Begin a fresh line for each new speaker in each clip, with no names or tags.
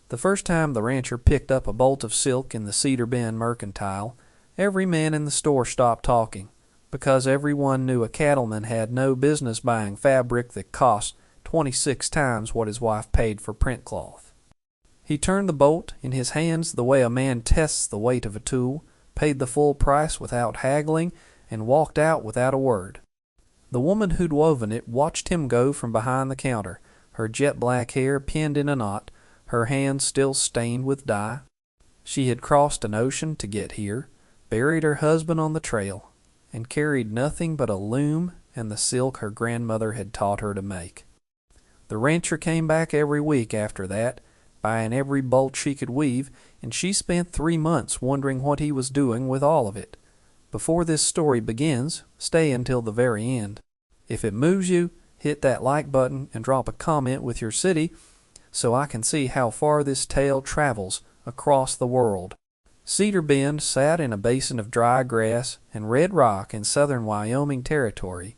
The first time the rancher picked up a bolt of silk in the Cedar Bend mercantile, every man in the store stopped talking, because everyone knew a cattleman had no business buying fabric that cost 26 times what his wife paid for print cloth. He turned the bolt in his hands the way a man tests the weight of a tool, paid the full price without haggling, and walked out without a word. The woman who'd woven it watched him go from behind the counter, her jet-black hair pinned in a knot, her hands still stained with dye. She had crossed an ocean to get here, buried her husband on the trail, and carried nothing but a loom and the silk her grandmother had taught her to make. The rancher came back every week after that, buying every bolt she could weave, and she spent 3 months wondering what he was doing with all of it. Before this story begins, stay until the very end. If it moves you, hit that like button and drop a comment with your city so I can see how far this tale travels across the world. Cedar Bend sat in a basin of dry grass and red rock in southern Wyoming territory,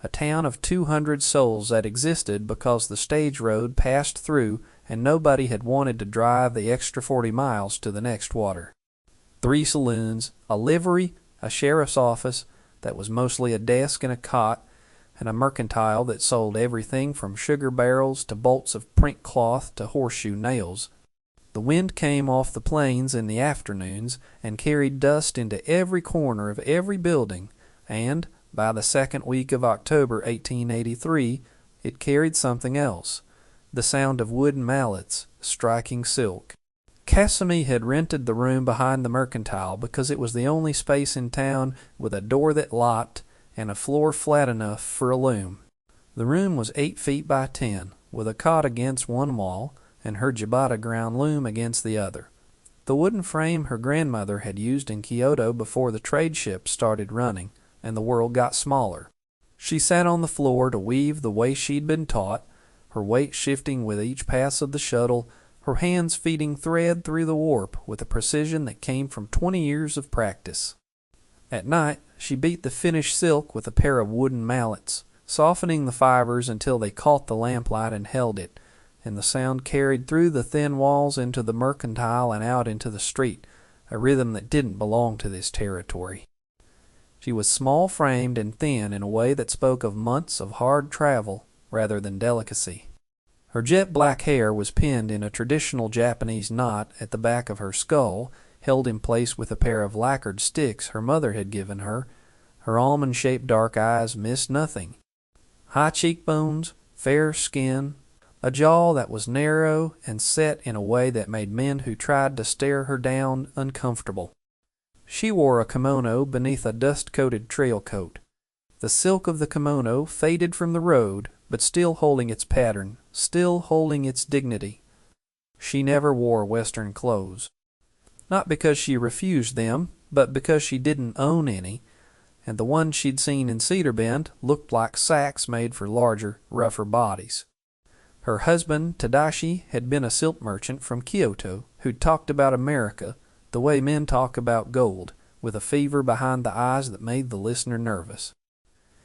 a town of 200 souls that existed because the stage road passed through and nobody had wanted to drive the extra 40 miles to the next water. 3 saloons, a livery, a sheriff's office that was mostly a desk and a cot, and a mercantile that sold everything from sugar barrels to bolts of print cloth to horseshoe nails. The wind came off the plains in the afternoons and carried dust into every corner of every building, and by the second week of October 1883 it carried something else, the sound of wooden mallets striking silk. Casimir had rented the room behind the mercantile because it was the only space in town with a door that locked and a floor flat enough for a loom. The room was 8 feet by 10, with a cot against one wall and her ciabatta ground loom against the other. The wooden frame her grandmother had used in Kyoto before the trade ships started running and the world got smaller. She sat on the floor to weave the way she'd been taught, her weight shifting with each pass of the shuttle, her hands feeding thread through the warp with a precision that came from 20 years of practice. At night, she beat the finished silk with a pair of wooden mallets, softening the fibers until they caught the lamplight and held it, and the sound carried through the thin walls into the mercantile and out into the street, a rhythm that didn't belong to this territory. She was small-framed and thin in a way that spoke of months of hard travel rather than delicacy. Her jet-black hair was pinned in a traditional Japanese knot at the back of her skull, held in place with a pair of lacquered sticks her mother had given her. Her almond-shaped dark eyes missed nothing. High cheekbones, fair skin, a jaw that was narrow and set in a way that made men who tried to stare her down uncomfortable. She wore a kimono beneath a dust-coated trail coat. The silk of the kimono faded from the road, but still holding its pattern, still holding its dignity. She never wore Western clothes. Not because she refused them, but because she didn't own any, and the ones she'd seen in Cedar Bend looked like sacks made for larger, rougher bodies. Her husband, Tadashi, had been a silk merchant from Kyoto who'd talked about America the way men talk about gold, with a fever behind the eyes that made the listener nervous.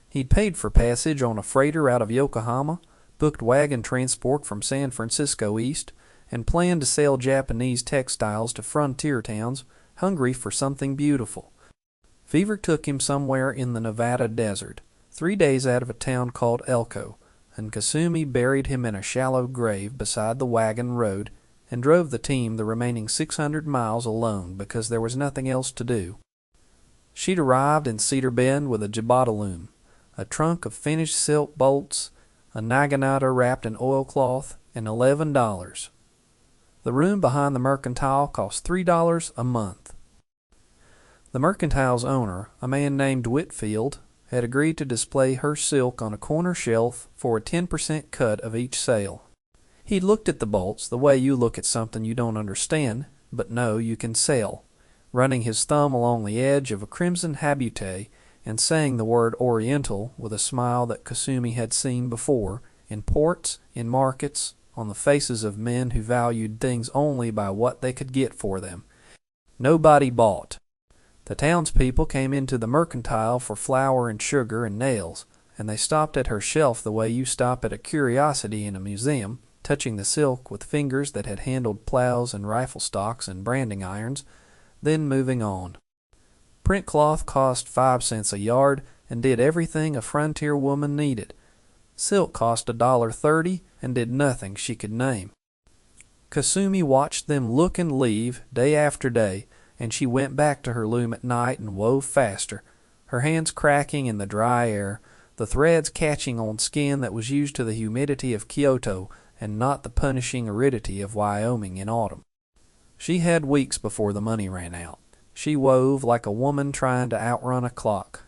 He'd paid for passage on a freighter out of Yokohama, booked wagon transport from San Francisco east, and planned to sell Japanese textiles to frontier towns hungry for something beautiful. Fever took him somewhere in the Nevada desert, 3 days out of a town called Elko, and Kasumi buried him in a shallow grave beside the wagon road and drove the team the remaining 600 miles alone because there was nothing else to do. She'd arrived in Cedar Bend with a ciabatta loom, a trunk of finished silk bolts, a naginata wrapped in oilcloth, and $11. The room behind the mercantile cost $3 a month. The mercantile's owner, a man named Whitfield, had agreed to display her silk on a corner shelf for a 10% cut of each sale. He looked at the bolts the way you look at something you don't understand, but know you can sell, running his thumb along the edge of a crimson habutae and saying the word Oriental with a smile that Kasumi had seen before, in ports, in markets, on the faces of men who valued things only by what they could get for them. Nobody bought. The townspeople came into the mercantile for flour and sugar and nails, and they stopped at her shelf the way you stop at a curiosity in a museum, touching the silk with fingers that had handled plows and rifle stocks and branding irons, then moving on. Print cloth cost 5 cents a yard and did everything a frontier woman needed. Silk cost $1.30 and did nothing she could name. Kasumi watched them look and leave day after day, and she went back to her loom at night and wove faster, her hands cracking in the dry air, the threads catching on skin that was used to the humidity of Kyoto and not the punishing aridity of Wyoming in autumn. She had weeks before the money ran out. She wove like a woman trying to outrun a clock.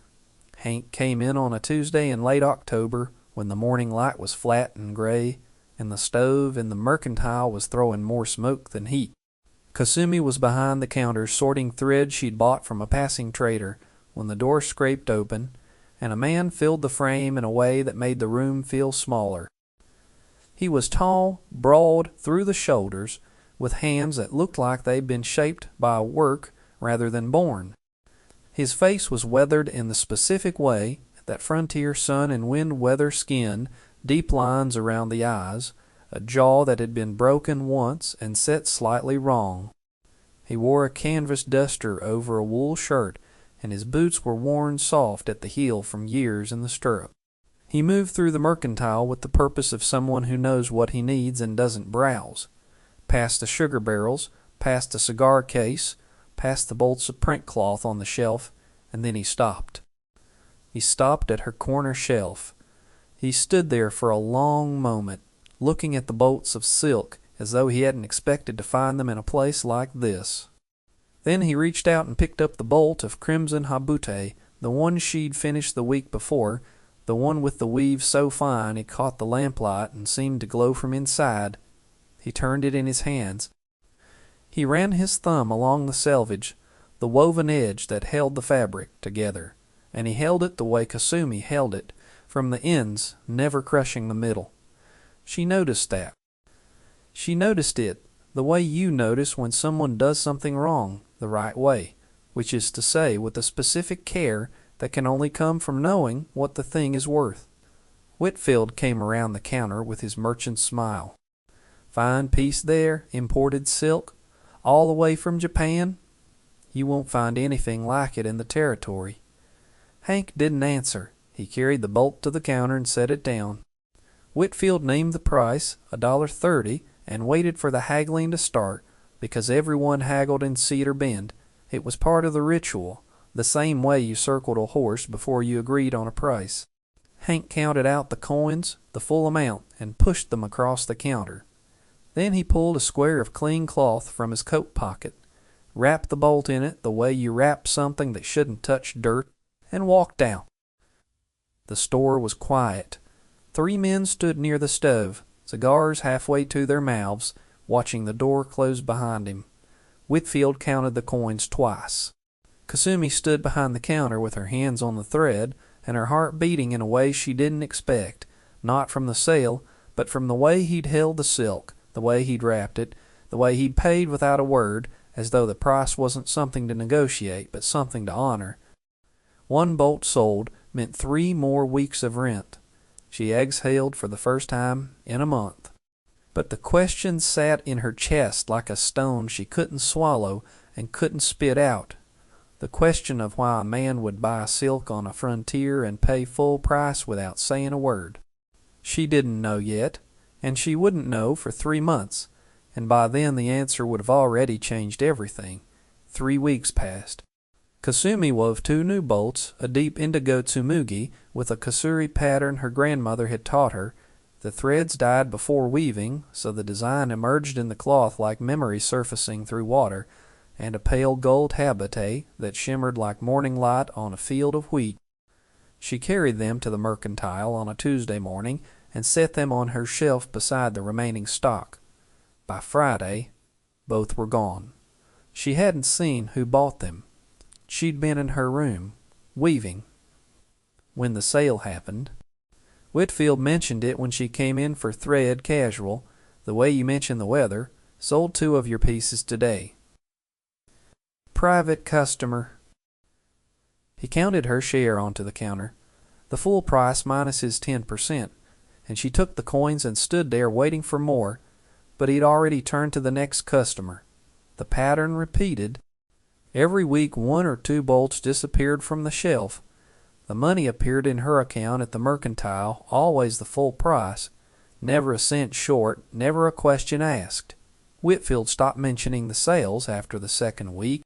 Hank came in on a Tuesday in late October when the morning light was flat and gray, and the stove in the mercantile was throwing more smoke than heat. Kasumi was behind the counter sorting thread she'd bought from a passing trader when the door scraped open, and a man filled the frame in a way that made the room feel smaller. He was tall, broad through the shoulders, with hands that looked like they'd been shaped by work rather than born. His face was weathered in the specific way that frontier sun and wind weather skin, deep lines around the eyes, a jaw that had been broken once and set slightly wrong. He wore a canvas duster over a wool shirt, and his boots were worn soft at the heel from years in the stirrup. He moved through the mercantile with the purpose of someone who knows what he needs and doesn't browse. Past the sugar barrels, past the cigar case, past the bolts of print cloth on the shelf, and then he stopped. He stopped at her corner shelf. He stood there for a long moment, looking at the bolts of silk as though he hadn't expected to find them in a place like this. Then he reached out and picked up the bolt of crimson habutae, the one she'd finished the week before, the one with the weave so fine it caught the lamplight and seemed to glow from inside. He turned it in his hands. He ran his thumb along the selvage, the woven edge that held the fabric together, and he held it the way Kasumi held it, from the ends, never crushing the middle. She noticed that. She noticed it the way you notice when someone does something wrong the right way, which is to say with a specific care that can only come from knowing what the thing is worth. Whitfield came around the counter with his merchant's smile. Fine piece there, imported silk, all the way from Japan? You won't find anything like it in the territory. Hank didn't answer. He carried the bolt to the counter and set it down. Whitfield named the price, $1.30, and waited for the haggling to start, because everyone haggled in Cedar Bend. It was part of the ritual, the same way you circled a horse before you agreed on a price. Hank counted out the coins, the full amount, and pushed them across the counter. Then he pulled a square of clean cloth from his coat pocket, wrapped the bolt in it the way you wrap something that shouldn't touch dirt, and walked out. The store was quiet. 3 men stood near the stove, cigars halfway to their mouths, watching the door close behind him. Whitfield counted the coins twice. Kasumi stood behind the counter with her hands on the thread and her heart beating in a way she didn't expect, not from the sale, but from the way he'd held the silk, the way he'd wrapped it, the way he'd paid without a word, as though the price wasn't something to negotiate, but something to honor. 1 bolt sold meant 3 more weeks of rent. She exhaled for the first time in a month. But the question sat in her chest like a stone she couldn't swallow and couldn't spit out. The question of why a man would buy silk on a frontier and pay full price without saying a word. She didn't know yet, and she wouldn't know for 3 months, and by then the answer would have already changed everything. 3 weeks passed. Kasumi wove 2 new bolts, a deep indigo tsumugi with a kasuri pattern her grandmother had taught her. The threads dyed before weaving, so the design emerged in the cloth like memory surfacing through water, and a pale gold habutae that shimmered like morning light on a field of wheat. She carried them to the mercantile on a Tuesday morning and set them on her shelf beside the remaining stock. By Friday, both were gone. She hadn't seen who bought them. She'd been in her room, weaving, when the sale happened. Whitfield mentioned it when she came in for thread casual, the way you mention the weather. Sold 2 of your pieces today. Private customer. He counted her share onto the counter, the full price minus his 10%, and she took the coins and stood there waiting for more, but he'd already turned to the next customer. The pattern repeated. Every week 1 or 2 bolts disappeared from the shelf. The money appeared in her account at the mercantile, always the full price, never a cent short, never a question asked. Whitfield stopped mentioning the sales after the second week.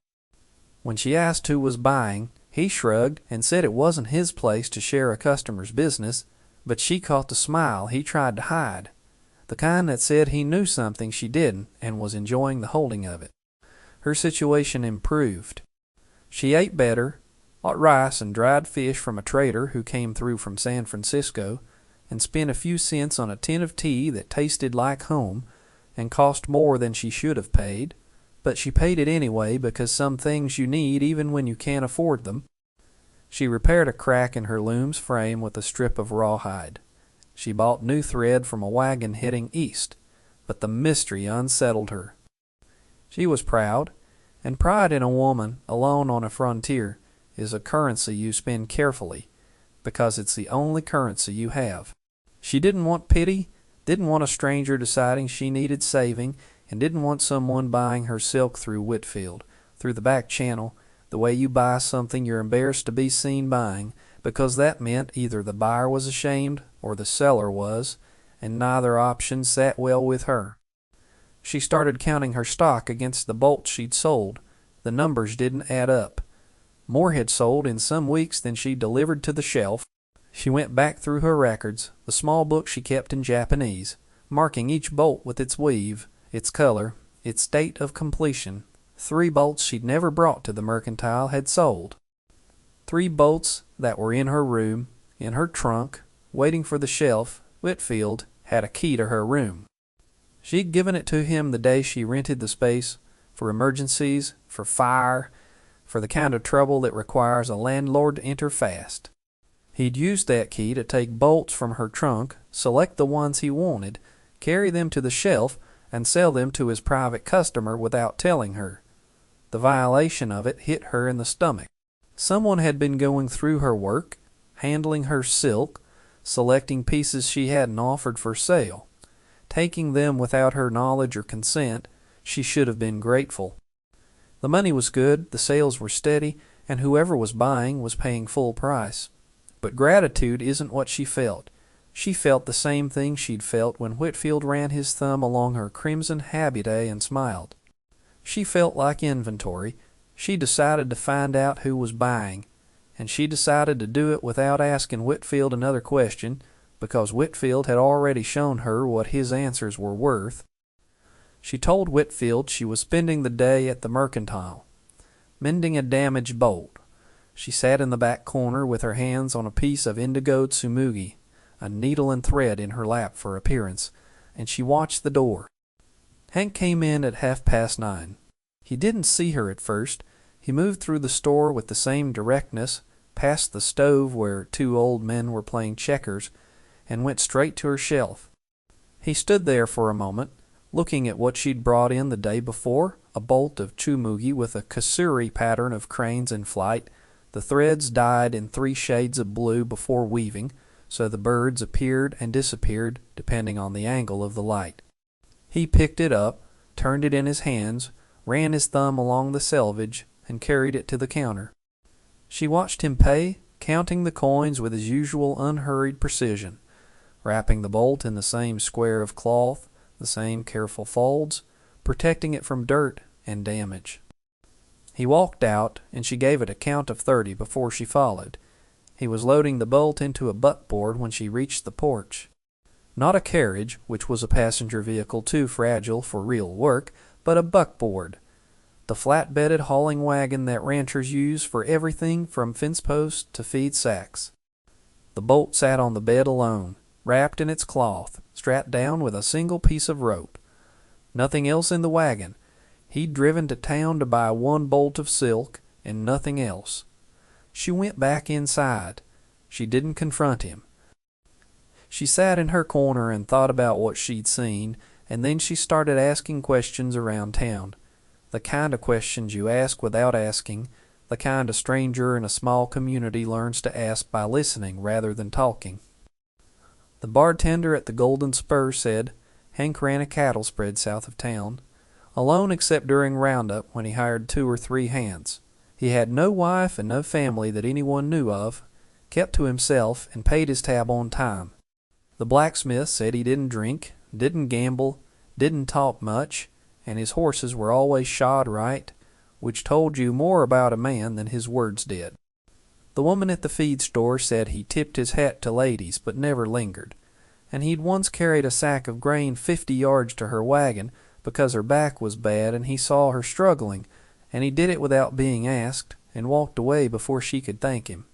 When she asked who was buying, he shrugged and said it wasn't his place to share a customer's business, but she caught the smile he tried to hide, the kind that said he knew something she didn't and was enjoying the holding of it. Her situation improved. She ate better, bought rice and dried fish from a trader who came through from San Francisco, and spent a few cents on a tin of tea that tasted like home and cost more than she should have paid, but she paid it anyway because some things you need even when you can't afford them. She repaired a crack in her loom's frame with a strip of rawhide. She bought new thread from a wagon heading east, but the mystery unsettled her. She was proud, and pride in a woman alone on a frontier is a currency you spend carefully, because it's the only currency you have. She didn't want pity, didn't want a stranger deciding she needed saving, and didn't want someone buying her silk through Whitfield, through the back channel, the way you buy something you're embarrassed to be seen buying, because that meant either the buyer was ashamed or the seller was, and neither option sat well with her. She started counting her stock against the bolts she'd sold. The numbers didn't add up. More had sold in some weeks than she delivered to the shelf. She went back through her records, the small book she kept in Japanese, marking each bolt with its weave, its color, its date of completion. 3 bolts she'd never brought to the mercantile had sold. 3 bolts that were in her room, in her trunk, waiting for the shelf. Whitfield had a key to her room. She'd given it to him the day she rented the space, for emergencies, for fire, for the kind of trouble that requires a landlord to enter fast. He'd used that key to take bolts from her trunk, select the ones he wanted, carry them to the shelf, and sell them to his private customer without telling her. The violation of it hit her in the stomach. Someone had been going through her work, handling her silk, selecting pieces she hadn't offered for sale. Taking them without her knowledge or consent. She should have been grateful. The money was good, the sales were steady, and whoever was buying was paying full price. But gratitude isn't what she felt. She felt the same thing she'd felt when Whitfield ran his thumb along her crimson habutae and smiled. She felt like inventory. She decided to find out who was buying, and she decided to do it without asking Whitfield another question, because Whitfield had already shown her what his answers were worth. She told Whitfield she was spending the day at the mercantile, mending a damaged bolt. She sat in the back corner with her hands on a piece of indigo tsumugi, a needle and thread in her lap for appearance, and she watched the door. Hank came in at 9:30. He didn't see her at first. He moved through the store with the same directness, past the stove where 2 old men were playing checkers, and went straight to her shelf. He stood there for a moment, looking at what she'd brought in the day before, a bolt of tsumugi with a kasuri pattern of cranes in flight, the threads dyed in 3 shades of blue before weaving, so the birds appeared and disappeared depending on the angle of the light. He picked it up, turned it in his hands, ran his thumb along the selvage, and carried it to the counter. She watched him pay, counting the coins with his usual unhurried precision, wrapping the bolt in the same square of cloth, the same careful folds, protecting it from dirt and damage. He walked out, and she gave it a count of 30 before she followed. He was loading the bolt into a buckboard when she reached the porch. Not a carriage, which was a passenger vehicle too fragile for real work, but a buckboard, the flat-bedded hauling wagon that ranchers use for everything from fence posts to feed sacks. The bolt sat on the bed alone, wrapped in its cloth, strapped down with a single piece of rope. Nothing else in the wagon. He'd driven to town to buy 1 bolt of silk, and nothing else. She went back inside. She didn't confront him. She sat in her corner and thought about what she'd seen, and then she started asking questions around town. The kind of questions you ask without asking, the kind a stranger in a small community learns to ask by listening rather than talking. The The bartender at the Golden Spur said Hank ran a cattle spread south of town, alone except during roundup when he hired 2 or 3 hands. He had no wife and no family that anyone knew of, kept to himself, and paid his tab on time. The blacksmith said he didn't drink, didn't gamble, didn't talk much, and his horses were always shod right, which told you more about a man than his words did. The woman at the feed store said he tipped his hat to ladies but never lingered, and he'd once carried a sack of grain 50 yards to her wagon because her back was bad and he saw her struggling, and he did it without being asked and walked away before she could thank him.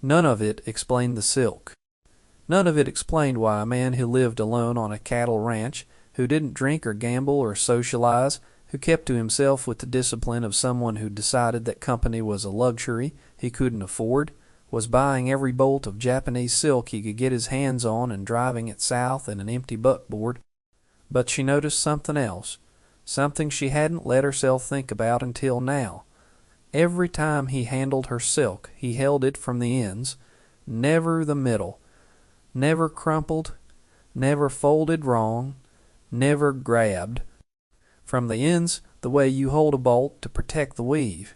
None of it explained the silk. None of it explained why a man who lived alone on a cattle ranch, who didn't drink or gamble or socialize, who kept to himself with the discipline of someone who decided that company was a luxury he couldn't afford, was buying every bolt of Japanese silk he could get his hands on and driving it south in an empty buckboard. But she noticed something else, something she hadn't let herself think about until now. Every time he handled her silk, he held it from the ends, never the middle, never crumpled, never folded wrong, never grabbed. From the ends, the way you hold a bolt to protect the weave.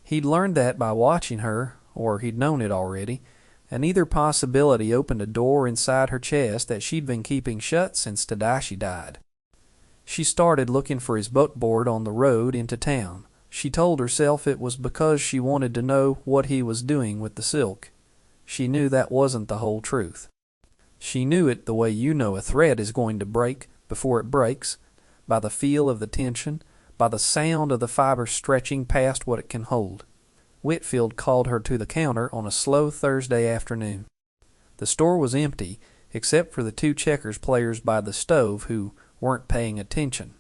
He'd learned that by watching her, or he'd known it already, and either possibility opened a door inside her chest that she'd been keeping shut since Tadashi died. She started looking for his buckboard on the road into town. She told herself it was because she wanted to know what he was doing with the silk. She knew that wasn't the whole truth. She knew it the way you know a thread is going to break before it breaks, by the feel of the tension, by the sound of the fiber stretching past what it can hold. Whitfield called her to the counter on a slow Thursday afternoon. The store was empty, except for the 2 checkers players by the stove who weren't paying attention.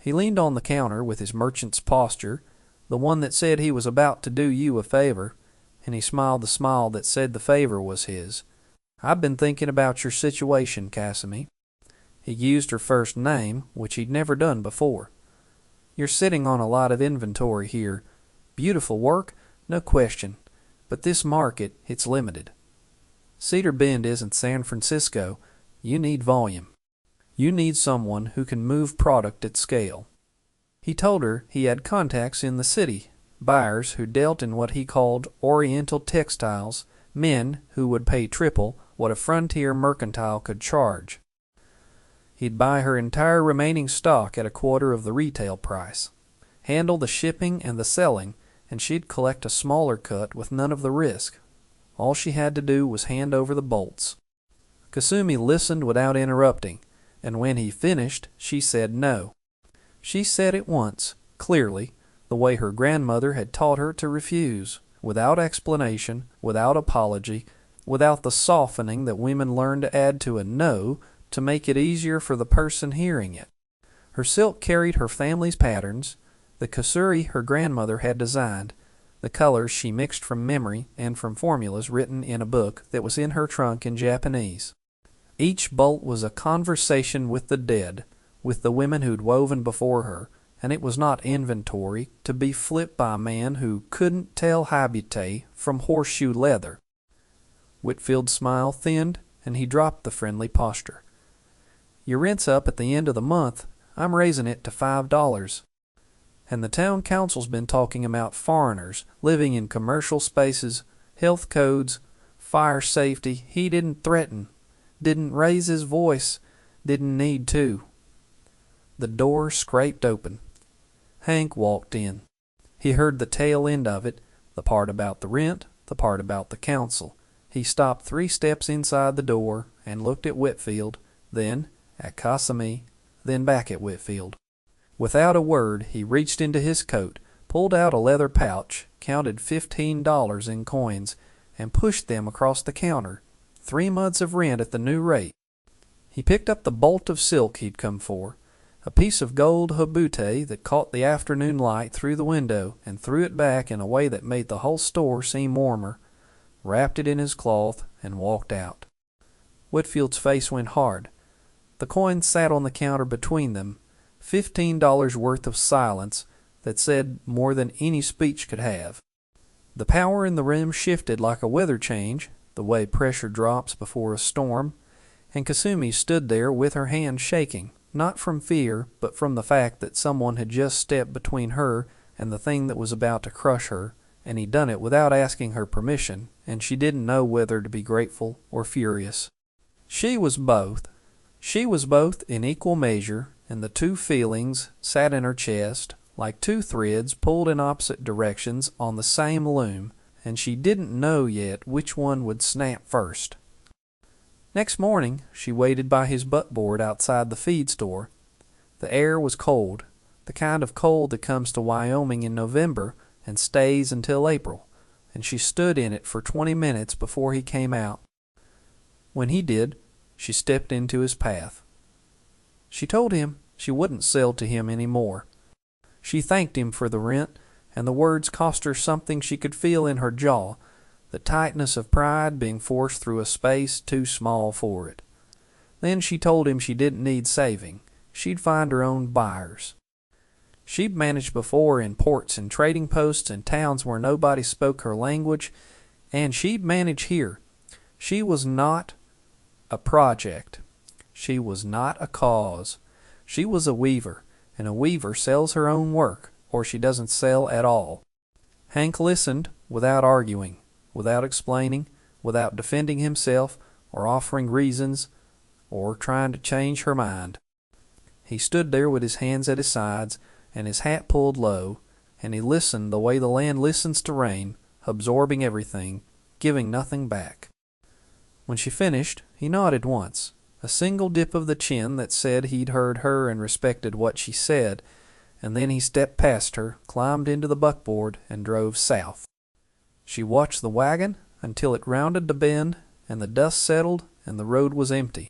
He leaned on the counter with his merchant's posture, the one that said he was about to do you a favor, and he smiled the smile that said the favor was his. "I've been thinking about your situation, Casimir." He used her first name, which he'd never done before. "You're sitting on a lot of inventory here. Beautiful work, no question, but this market, it's limited. Cedar Bend isn't San Francisco. You need volume. You need someone who can move product at scale." He told her he had contacts in the city, buyers who dealt in what he called Oriental textiles, men who would pay triple what a frontier mercantile could charge. He'd buy her entire remaining stock at a quarter of the retail price, handle the shipping and the selling, and she'd collect a smaller cut with none of the risk. All she had to do was hand over the bolts. Kasumi listened without interrupting, and when he finished, she said no. She said it once, clearly, the way her grandmother had taught her to refuse, without explanation, without apology, without the softening that women learn to add to a no to make it easier for the person hearing it. Her silk carried her family's patterns, the kasuri her grandmother had designed, the colors she mixed from memory and from formulas written in a book that was in her trunk in Japanese. Each bolt was a conversation with the dead, with the women who'd woven before her, and it was not inventory to be flipped by a man who couldn't tell habutae from horseshoe leather. Whitfield's smile thinned, and he dropped the friendly posture. "Your rent's up at the end of the month. I'm raising it to $5. And the town council's been talking about foreigners living in commercial spaces, health codes, fire safety. He didn't threaten, didn't raise his voice, didn't need to." The door scraped open. Hank walked in. He heard the tail end of it, the part about the rent, the part about the council. He stopped 3 steps inside the door and looked at Whitfield, then at Kasumi, then back at Whitfield. Without a word, he reached into his coat, pulled out a leather pouch, counted $15 in coins, and pushed them across the counter. 3 months of rent at the new rate. He picked up the bolt of silk he'd come for, a piece of gold habutae that caught the afternoon light through the window, and threw it back in a way that made the whole store seem warmer, wrapped it in his cloth, and walked out. Whitfield's face went hard. The coins sat on the counter between them, $15 worth of silence that said more than any speech could have. The power in the room shifted like a weather change, the way pressure drops before a storm, and Kasumi stood there with her hand shaking, not from fear, but from the fact that someone had just stepped between her and the thing that was about to crush her, and he'd done it without asking her permission, and she didn't know whether to be grateful or furious. She was both. She was both in equal measure, and the two feelings sat in her chest like two threads pulled in opposite directions on the same loom, and she didn't know yet which one would snap first. Next morning she waited by his buckboard outside the feed store. The air was cold, the kind of cold that comes to Wyoming in November and stays until April, and she stood in it for 20 minutes before he came out. When he did, she stepped into his path. She told him she wouldn't sell to him any more. She thanked him for the rent, and the words cost her something she could feel in her jaw, the tightness of pride being forced through a space too small for it. Then she told him she didn't need saving. She'd find her own buyers. She'd managed before in ports and trading posts and towns where nobody spoke her language, and she'd manage here. She was not a project. She was not a cause. She was a weaver, and a weaver sells her own work, or she doesn't sell at all. Hank listened without arguing, without explaining, without defending himself, or offering reasons, or trying to change her mind. He stood there with his hands at his sides, and his hat pulled low, and he listened the way the land listens to rain, absorbing everything, giving nothing back. When she finished, he nodded once, a single dip of the chin that said he'd heard her and respected what she said, and then he stepped past her, climbed into the buckboard, and drove south. She watched the wagon until it rounded the bend, and the dust settled, and the road was empty.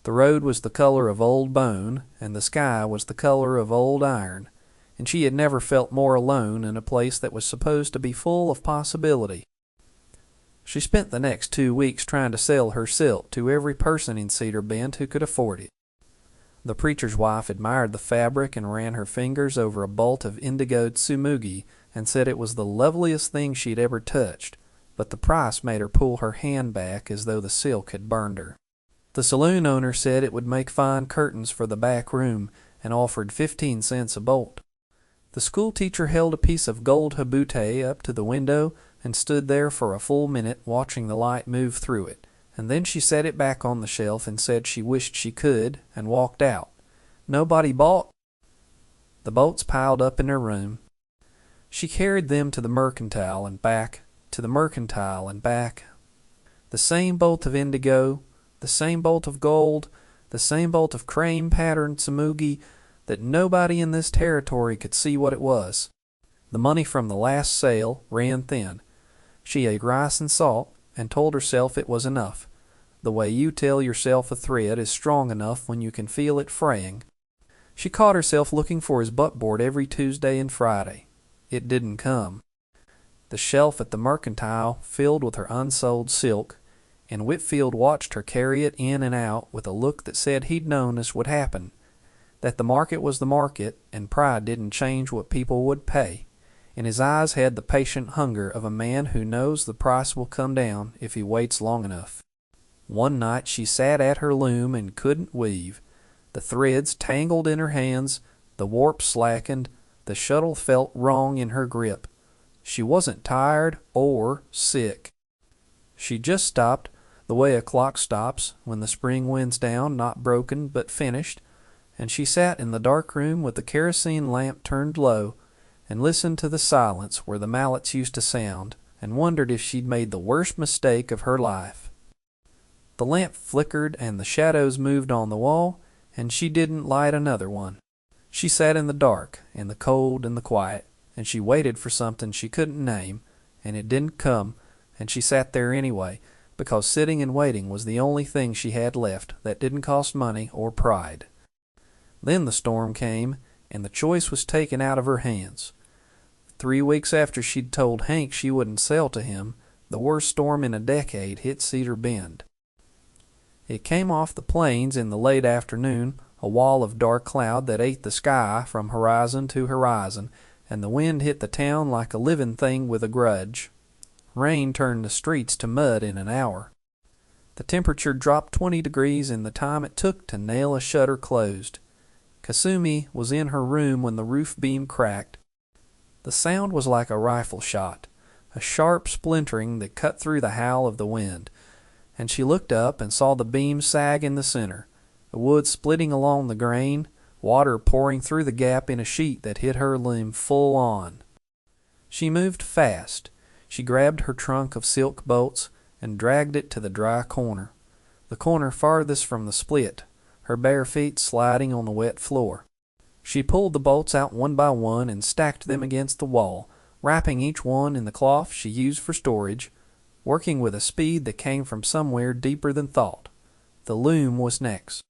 The road was the color of old bone, and the sky was the color of old iron, and she had never felt more alone in a place that was supposed to be full of possibility. She spent the next 2 weeks trying to sell her silk to every person in Cedar Bend who could afford it. The preacher's wife admired the fabric and ran her fingers over a bolt of indigo tsumugi and said it was the loveliest thing she'd ever touched, but the price made her pull her hand back as though the silk had burned her. The saloon owner said it would make fine curtains for the back room and offered 15 cents a bolt. The school teacher held a piece of gold habutae up to the window and stood there for a full minute watching the light move through it, and then she set it back on the shelf and said she wished she could, and walked out. Nobody bought. The bolts piled up in her room. She carried them to the mercantile and back, to the mercantile and back. The same bolt of indigo, the same bolt of gold, the same bolt of crane-patterned tsumugi, that nobody in this territory could see what it was. The money from the last sale ran thin. She ate rice and salt, and told herself it was enough. The way you tell yourself a thread is strong enough when you can feel it fraying. She caught herself looking for his buckboard every Tuesday and Friday. It didn't come. The shelf at the mercantile filled with her unsold silk, and Whitfield watched her carry it in and out with a look that said he'd known this would happen, that the market was the market, and pride didn't change what people would pay. And his eyes had the patient hunger of a man who knows the price will come down if he waits long enough. One night she sat at her loom and couldn't weave. The threads tangled in her hands, the warp slackened, the shuttle felt wrong in her grip. She wasn't tired or sick. She just stopped, the way a clock stops when the spring winds down, not broken but finished, and she sat in the dark room with the kerosene lamp turned low, and listened to the silence where the mallets used to sound, and wondered if she'd made the worst mistake of her life. The lamp flickered and the shadows moved on the wall, and she didn't light another one. She sat in the dark, in the cold and the quiet, and she waited for something she couldn't name, and it didn't come, and she sat there anyway, because sitting and waiting was the only thing she had left that didn't cost money or pride. Then the storm came, and the choice was taken out of her hands. 3 weeks after she'd told Hank she wouldn't sell to him, the worst storm in a decade hit Cedar Bend. It came off the plains in the late afternoon, a wall of dark cloud that ate the sky from horizon to horizon, and the wind hit the town like a living thing with a grudge. Rain turned the streets to mud in an hour. The temperature dropped 20 degrees in the time it took to nail a shutter closed. Kasumi was in her room when the roof beam cracked. The sound was like a rifle shot, a sharp splintering that cut through the howl of the wind, and she looked up and saw the beam sag in the center, the wood splitting along the grain, water pouring through the gap in a sheet that hit her loom full on. She moved fast. She grabbed her trunk of silk bolts and dragged it to the dry corner, the corner farthest from the split, her bare feet sliding on the wet floor. She pulled the bolts out one by one and stacked them against the wall, wrapping each one in the cloth she used for storage, working with a speed that came from somewhere deeper than thought. The loom was next.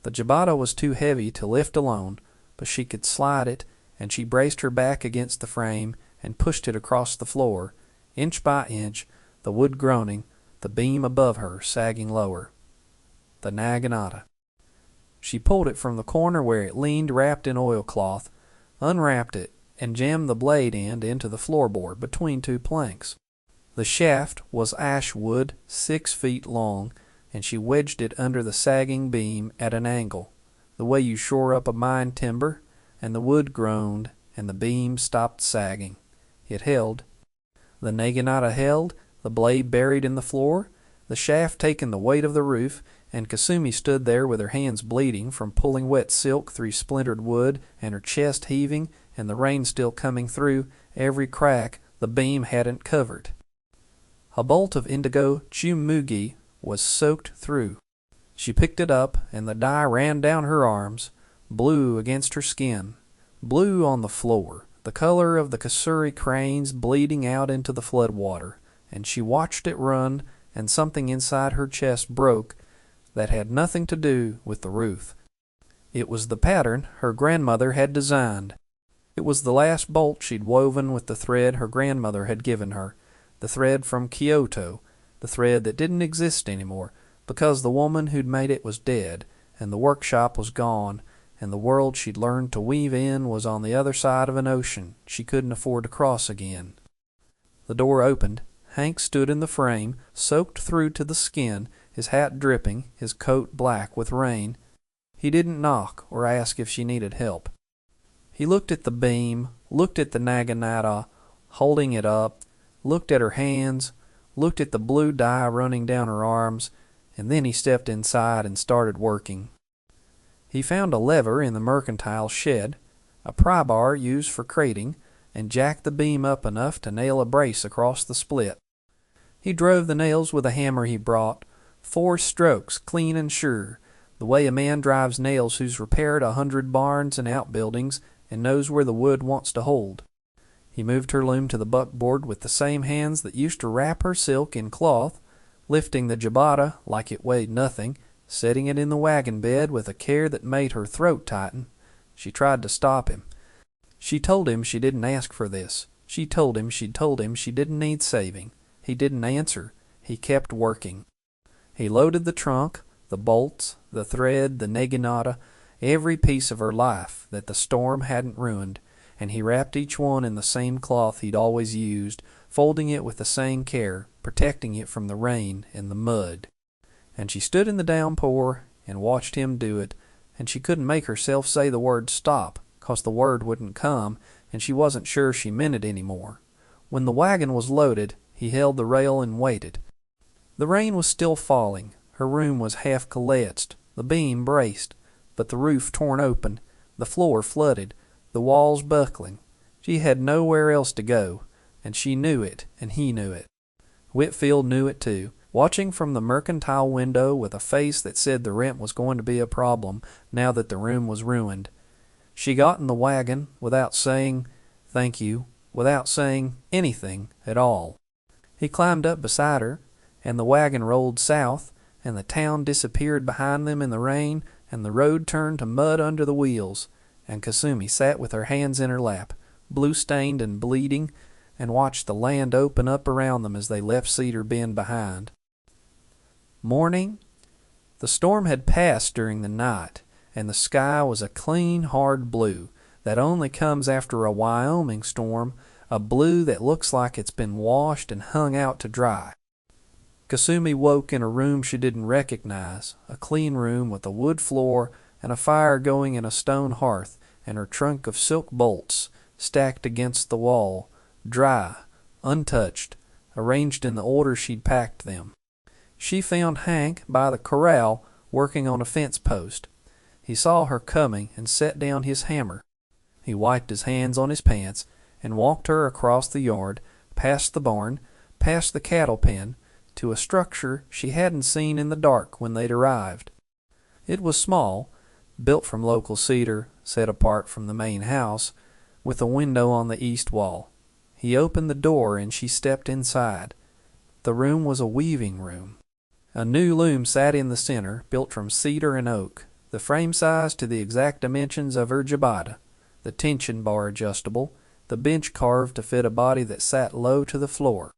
The ciabatta was too heavy to lift alone, but she could slide it, and she braced her back against the frame and pushed it across the floor, inch by inch, the wood groaning, the beam above her sagging lower. The naginata. She pulled it from the corner where it leaned wrapped in oilcloth, unwrapped it, and jammed the blade end into the floorboard between two planks. The shaft was ash wood 6 feet long, and she wedged it under the sagging beam at an angle, the way you shore up a mine timber, and the wood groaned, and the beam stopped sagging. It held. The naginata held, the blade buried in the floor, the shaft taking the weight of the roof, and Kasumi stood there with her hands bleeding from pulling wet silk through splintered wood, and her chest heaving, and the rain still coming through every crack the beam hadn't covered. A bolt of indigo chumugi was soaked through. She picked it up, and the dye ran down her arms, blue against her skin, blue on the floor, the color of the Kasuri cranes bleeding out into the floodwater, and she watched it run, and something inside her chest broke that had nothing to do with the roof. It was the pattern her grandmother had designed. It was the last bolt she'd woven with the thread her grandmother had given her, the thread from Kyoto, the thread that didn't exist anymore, because the woman who'd made it was dead, and the workshop was gone, and the world she'd learned to weave in was on the other side of an ocean she couldn't afford to cross again. The door opened. Hank stood in the frame, soaked through to the skin, his hat dripping, his coat black with rain. He didn't knock or ask if she needed help. He looked at the beam, looked at the naginata, holding it up, looked at her hands, looked at the blue dye running down her arms, and then he stepped inside and started working. He found a lever in the mercantile shed, a pry bar used for crating, and jacked the beam up enough to nail a brace across the split. He drove the nails with a hammer he brought, 4 strokes, clean and sure, the way a man drives nails who's repaired 100 barns and outbuildings and knows where the wood wants to hold. He moved her loom to the buckboard with the same hands that used to wrap her silk in cloth, lifting the ciabatta like it weighed nothing, setting it in the wagon bed with a care that made her throat tighten. She tried to stop him. She told him she didn't ask for this. She told him she didn't need saving. He didn't answer. He kept working. He loaded the trunk, the bolts, the thread, the naginata, every piece of her life that the storm hadn't ruined, and he wrapped each one in the same cloth he'd always used, folding it with the same care, protecting it from the rain and the mud. And she stood in the downpour and watched him do it, and she couldn't make herself say the word stop, 'cause the word wouldn't come, and she wasn't sure she meant it any more. When the wagon was loaded, he held the rail and waited. The rain was still falling. Her room was half collapsed, the beam braced, but the roof torn open, the floor flooded, the walls buckling. She had nowhere else to go, and she knew it, and he knew it. Whitfield knew it too, watching from the mercantile window with a face that said the rent was going to be a problem now that the room was ruined. She got in the wagon without saying thank you, without saying anything at all. He climbed up beside her, and the wagon rolled south, and the town disappeared behind them in the rain, and the road turned to mud under the wheels, and Kasumi sat with her hands in her lap, blue-stained and bleeding, and watched the land open up around them as they left Cedar Bend behind. Morning. The storm had passed during the night, and the sky was a clean, hard blue that only comes after a Wyoming storm a blue that looks like it's been washed and hung out to dry. Kasumi woke in a room she didn't recognize, a clean room with a wood floor and a fire going in a stone hearth, and her trunk of silk bolts stacked against the wall, dry, untouched, arranged in the order she'd packed them. She found Hank by the corral working on a fence post. He saw her coming and set down his hammer. He wiped his hands on his pants and walked her across the yard, past the barn, past the cattle pen, to a structure she hadn't seen in the dark when they'd arrived. It was small, built from local cedar, set apart from the main house, with a window on the east wall. He opened the door and she stepped inside. The room was a weaving room. A new loom sat in the center, built from cedar and oak, the frame size to the exact dimensions of her ciabatta, the tension bar adjustable, the bench carved to fit a body that sat low to the floor.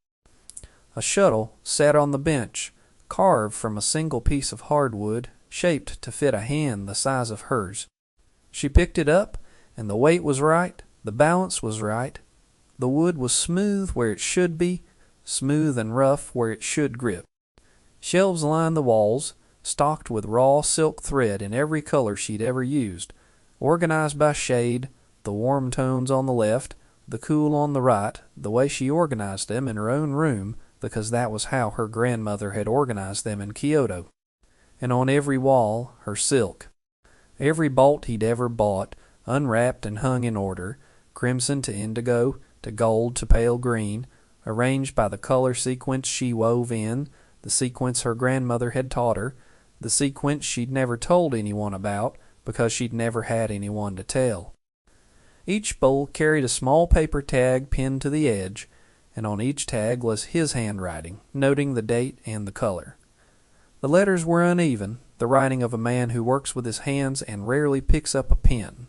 A shuttle sat on the bench, carved from a single piece of hardwood, shaped to fit a hand the size of hers. She picked it up, and the weight was right, the balance was right. The wood was smooth where it should be, smooth and rough where it should grip. Shelves lined the walls, stocked with raw silk thread in every color she'd ever used, organized by shade, the warm tones on the left, the cool on the right, the way she organized them in her own room, because that was how her grandmother had organized them in Kyoto. And on every wall, her silk. Every bolt he'd ever bought, unwrapped and hung in order, crimson to indigo, to gold to pale green, arranged by the color sequence she wove in, the sequence her grandmother had taught her, the sequence she'd never told anyone about because she'd never had anyone to tell. Each bowl carried a small paper tag pinned to the edge, and on each tag was his handwriting, noting the date and the color. The letters were uneven, the writing of a man who works with his hands and rarely picks up a pen.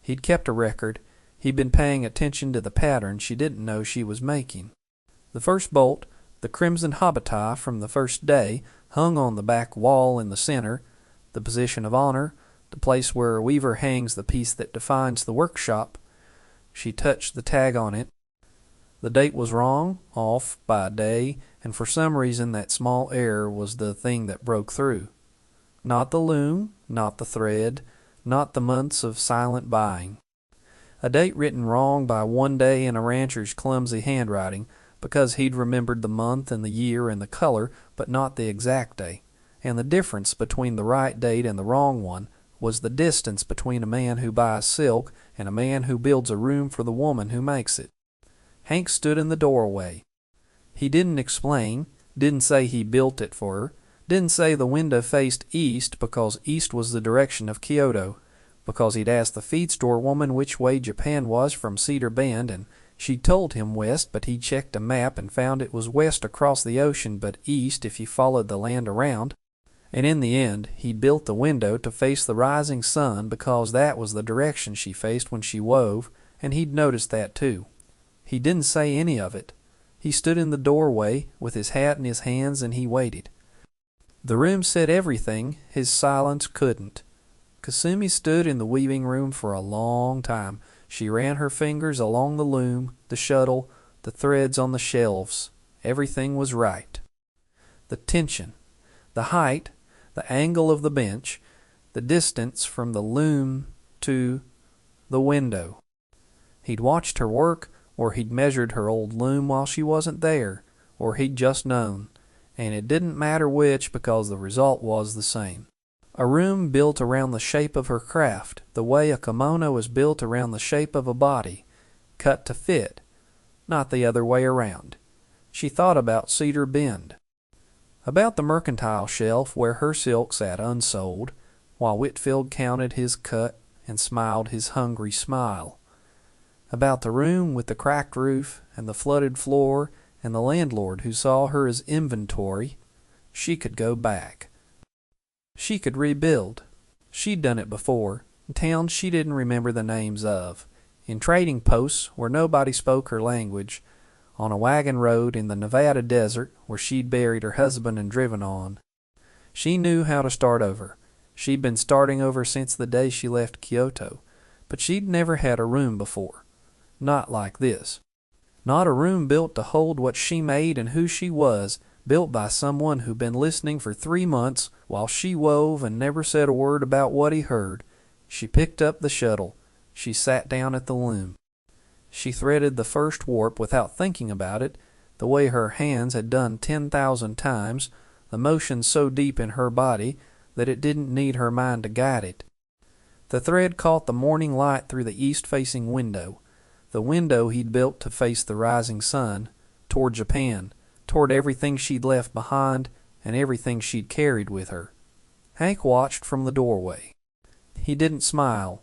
He'd kept a record. He'd been paying attention to the pattern she didn't know she was making. The first bolt, the crimson habutae from the first day, hung on the back wall in the center, the position of honor, the place where a weaver hangs the piece that defines the workshop. She touched the tag on it. The date was wrong, off by a day, and for some reason that small error was the thing that broke through. Not the loom, not the thread, not the months of silent buying. A date written wrong by one day in a rancher's clumsy handwriting, because he'd remembered the month and the year and the color, but not the exact day. And the difference between the right date and the wrong one was the distance between a man who buys silk and a man who builds a room for the woman who makes it. Hank stood in the doorway. He didn't explain, didn't say he built it for her, didn't say the window faced east because east was the direction of Kyoto, because he'd asked the feed store woman which way Japan was from Cedar Bend, and she told him west, but he checked a map and found it was west across the ocean but east if you followed the land around. And in the end, he'd built the window to face the rising sun because that was the direction she faced when she wove, and he'd noticed that too. He didn't say any of it. He stood in the doorway with his hat in his hands and he waited. The room said everything his silence couldn't. Kasumi stood in the weaving room for a long time. She ran her fingers along the loom, the shuttle, the threads on the shelves. Everything was right. The tension, the height, the angle of the bench, the distance from the loom to the window. He'd watched her work, or he'd measured her old loom while she wasn't there, or he'd just known, and it didn't matter which because the result was the same. A room built around the shape of her craft, the way a kimono is built around the shape of a body, cut to fit, not the other way around. She thought about Cedar Bend, about the mercantile shelf where her silk sat unsold, while Whitfield counted his cut and smiled his hungry smile, about the room with the cracked roof and the flooded floor and the landlord who saw her as inventory. She could go back. She could rebuild. She'd done it before, in towns she didn't remember the names of, in trading posts where nobody spoke her language, on a wagon road in the Nevada desert where she'd buried her husband and driven on. She knew how to start over. She'd been starting over since the day she left Kyoto, but she'd never had a room before. Not like this. Not a room built to hold what she made and who she was, built by someone who'd been listening for 3 months while she wove and never said a word about what he heard. She picked up the shuttle. She sat down at the loom. She threaded the first warp without thinking about it, the way her hands had done 10,000 times, the motion so deep in her body that it didn't need her mind to guide it. The thread caught the morning light through the east-facing window, the window he'd built to face the rising sun, toward Japan, toward everything she'd left behind and everything she'd carried with her. Hank watched from the doorway. He didn't smile.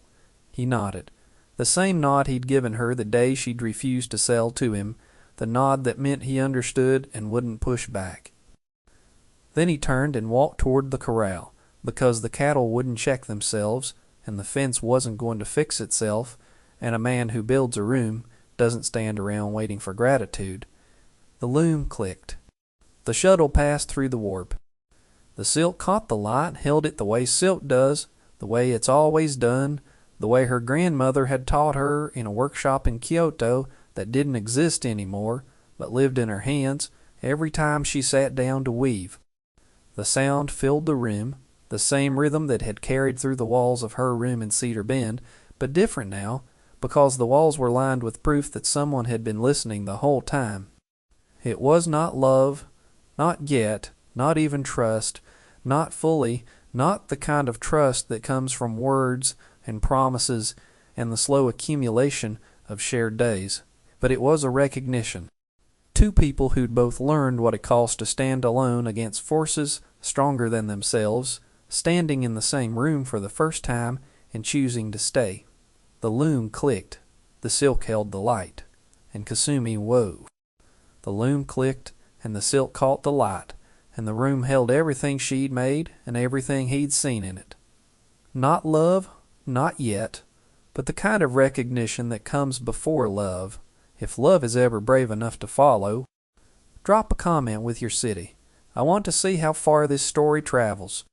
He nodded. The same nod he'd given her the day she'd refused to sell to him, the nod that meant he understood and wouldn't push back. Then he turned and walked toward the corral, because the cattle wouldn't check themselves, and the fence wasn't going to fix itself, and a man who builds a room doesn't stand around waiting for gratitude. The loom clicked. The shuttle passed through the warp. The silk caught the light, held it the way silk does, the way it's always done, the way her grandmother had taught her in a workshop in Kyoto that didn't exist anymore, but lived in her hands every time she sat down to weave. The sound filled the room, the same rhythm that had carried through the walls of her room in Cedar Bend, but different now, because the walls were lined with proof that someone had been listening the whole time. It was not love, not yet, not even trust, not fully, not the kind of trust that comes from words and promises and the slow accumulation of shared days, but it was a recognition. Two people who'd both learned what it cost to stand alone against forces stronger than themselves, standing in the same room for the first time and choosing to stay. The loom clicked. The silk held the light. And Kasumi wove. The loom clicked, and the silk caught the light, and the room held everything she'd made and everything he'd seen in it. Not love, not yet, but the kind of recognition that comes before love, if love is ever brave enough to follow. Drop a comment with your city. I want to see how far this story travels.